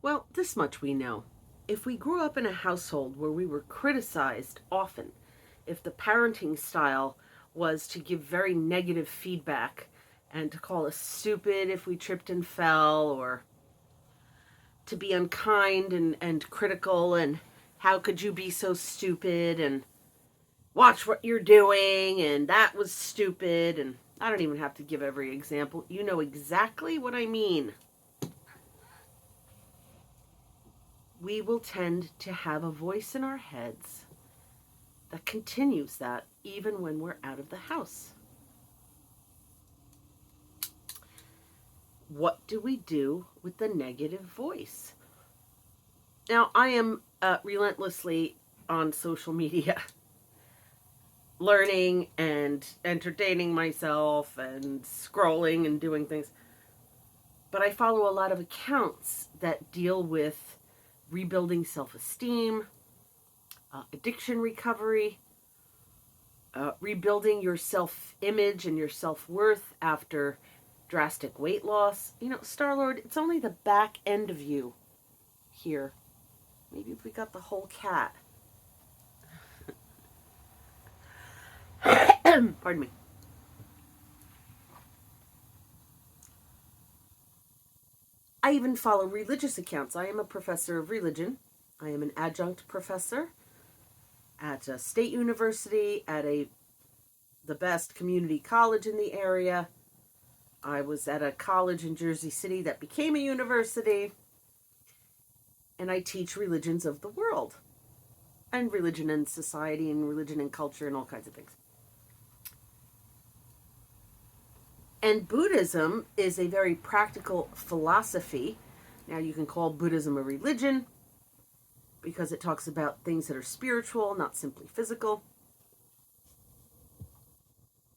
Well, this much we know. If we grew up in a household where we were criticized often, if the parenting style was to give very negative feedback and to call us stupid if we tripped and fell, or to be unkind and critical, and how could you be so stupid, and watch what you're doing, and that was stupid, and I don't even have to give every example. You know exactly what I mean. We will tend to have a voice in our heads that continues that even when we're out of the house. What do we do with the negative voice? Now, I am relentlessly on social media, learning and entertaining myself and scrolling and doing things. But I follow a lot of accounts that deal with rebuilding self-esteem, addiction recovery, rebuilding your self-image and your self-worth after drastic weight loss. You know, Star-Lord, it's only the back end of you here. Maybe if we got the whole cat. Pardon me. I even follow religious accounts. I am a professor of religion. I am an adjunct professor at a state university, at the best community college in the area. I was at a college in Jersey City that became a university. And I teach religions of the world. And religion and society and religion and culture and all kinds of things. And Buddhism is a very practical philosophy. Now, you can call Buddhism a religion because it talks about things that are spiritual, not simply physical.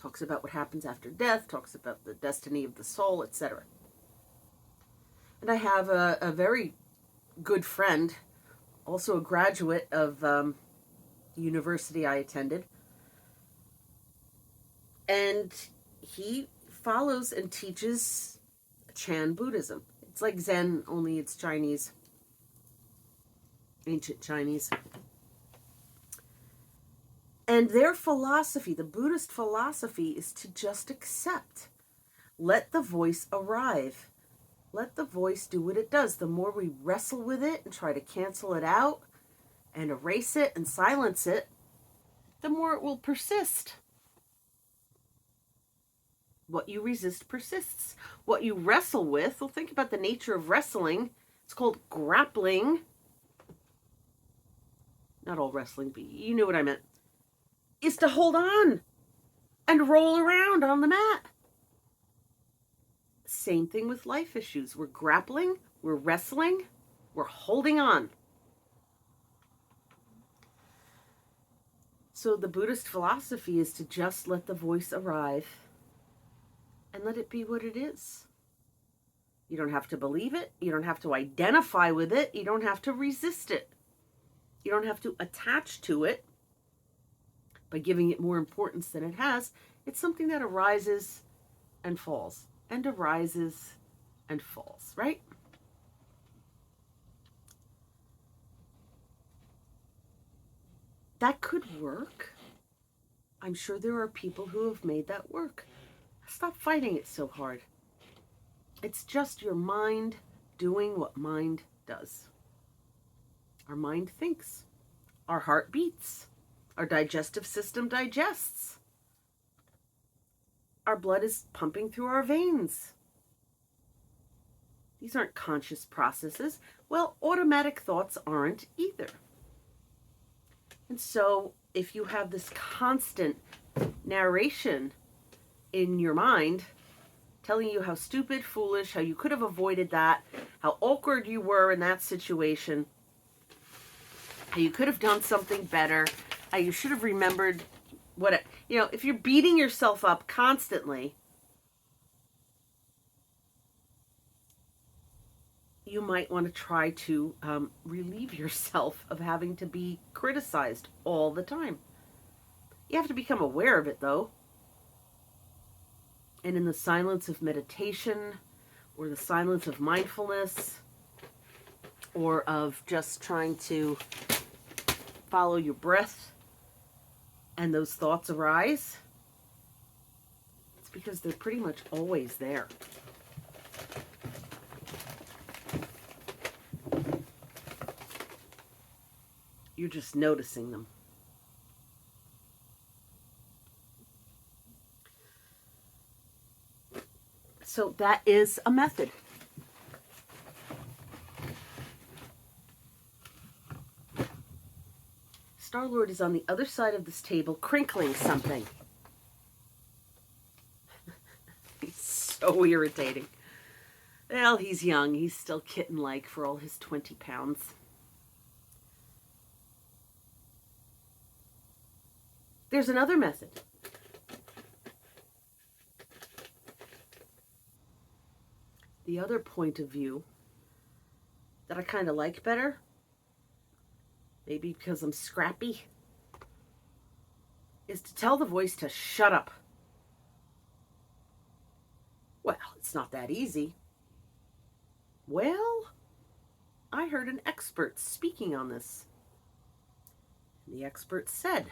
Talks about what happens after death, talks about the destiny of the soul, etc. And I have a very good friend, also a graduate of the university I attended. And he follows and teaches Chan Buddhism. It's like Zen, only it's Chinese. Ancient Chinese. And their philosophy, the Buddhist philosophy, is to just accept. Let the voice arrive. Let the voice do what it does. The more we wrestle with it and try to cancel it out and erase it and silence it, the more it will persist. What you resist persists. What you wrestle with, well, think about the nature of wrestling. It's called grappling. Not all wrestling, but you know what I meant. Is to hold on and roll around on the mat. Same thing with life issues. We're grappling, we're wrestling, we're holding on. So the Buddhist philosophy is to just let the voice arrive and let it be what it is. You don't have to believe it. You don't have to identify with it. You don't have to resist it. You don't have to attach to it by giving it more importance than it has. It's something that arises and falls, and arises and falls, right? That could work. I'm sure there are people who have made that work. Stop fighting it so hard. It's just your mind doing what mind does. Our mind thinks. Our heart beats. Our digestive system digests. Our blood is pumping through our veins. These aren't conscious processes. Well, automatic thoughts aren't either. And so if you have this constant narration in your mind telling you how stupid, foolish, how you could have avoided that, how awkward you were in that situation, how you could have done something better, how you should have remembered what, if you're beating yourself up constantly, you might want to try to relieve yourself of having to be criticized all the time. You have to become aware of it, though. And in the silence of meditation or the silence of mindfulness, or of just trying to follow your breath and those thoughts arise, it's because they're pretty much always there. You're just noticing them. So that is a method. Star-Lord is on the other side of this table, crinkling something. He's so irritating. Well, he's young. He's still kitten-like for all his 20 pounds. There's another method. The other point of view that I kind of like better, maybe because I'm scrappy, is to tell the voice to shut up. Well, it's not that easy. Well, I heard an expert speaking on this. The expert said,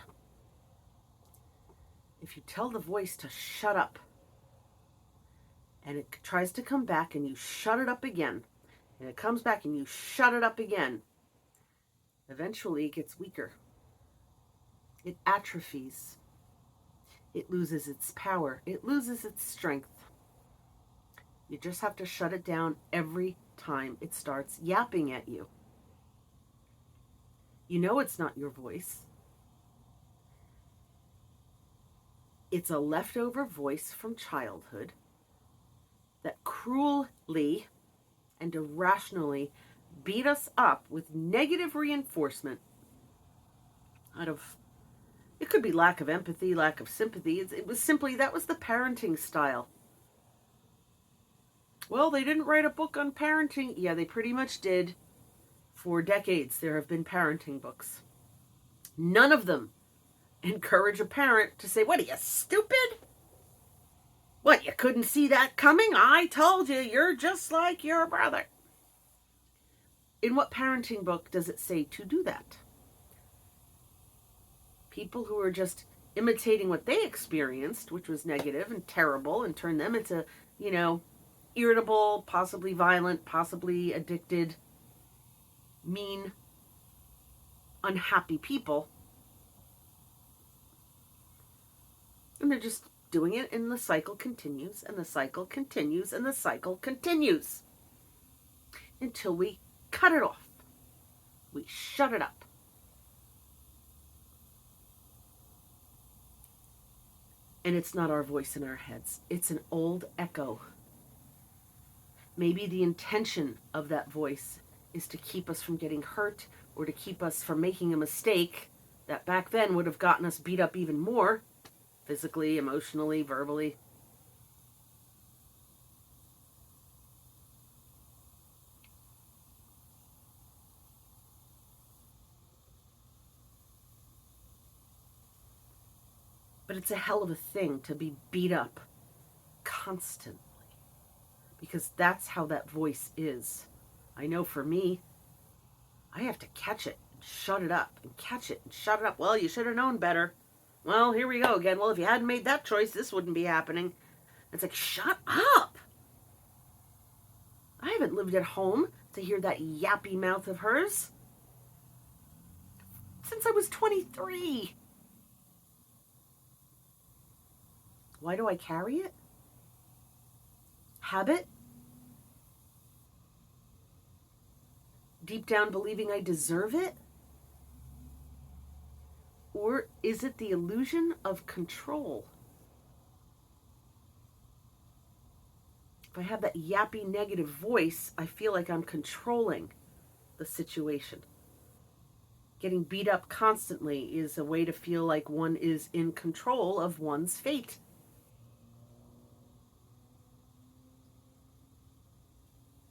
if you tell the voice to shut up, and it tries to come back and you shut it up again, and it comes back and you shut it up again, eventually it gets weaker. It atrophies. It loses its power. It loses its strength. You just have to shut it down every time it starts yapping at you. You know it's not your voice. It's a leftover voice from childhood that cruelly and irrationally beat us up with negative reinforcement out of, it could be lack of empathy, lack of sympathy. It was simply, that was the parenting style. Well, they didn't write a book on parenting. Yeah, they pretty much did. For decades, there have been parenting books. None of them encourage a parent to say, what are you, stupid? What, you couldn't see that coming? I told you, you're just like your brother. In what parenting book does it say to do that? People who are just imitating what they experienced, which was negative and terrible, and turned them into, irritable, possibly violent, possibly addicted, mean, unhappy people. And they're just doing it, and the cycle continues, and the cycle continues, and the cycle continues. Until we cut it off. We shut it up. And it's not our voice in our heads. It's an old echo. Maybe the intention of that voice is to keep us from getting hurt, or to keep us from making a mistake that back then would have gotten us beat up even more, physically, emotionally, verbally. But it's a hell of a thing to be beat up constantly, because that's how that voice is. I know for me, I have to catch it and shut it up, and catch it and shut it up. Well, you should have known better. Well, here we go again. Well, if you hadn't made that choice, this wouldn't be happening. It's like, shut up. I haven't lived at home to hear that yappy mouth of hers since I was 23. Why do I carry it? Habit? Deep down believing I deserve it? Or is it the illusion of control? If I have that yappy negative voice, I feel like I'm controlling the situation. Getting beat up constantly is a way to feel like one is in control of one's fate.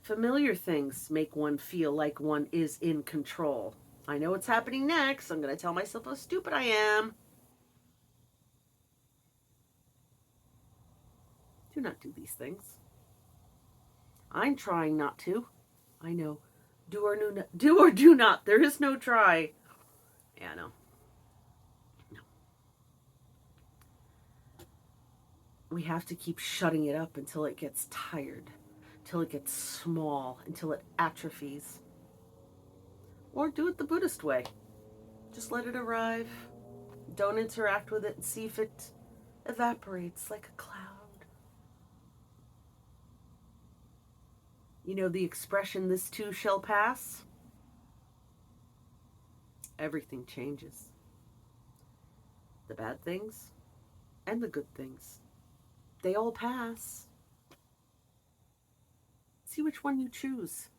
Familiar things make one feel like one is in control. I know what's happening next. I'm going to tell myself how stupid I am. Do not do these things. I'm trying not to. I know Do or do not. There is no try. Yeah, no. No. We have to keep shutting it up until it gets tired, until it gets small, until it atrophies. Or do it the Buddhist way. Just let it arrive. Don't interact with it and see if it evaporates like a cloud. You know the expression, this too shall pass? Everything changes. The bad things and the good things. They all pass. See which one you choose.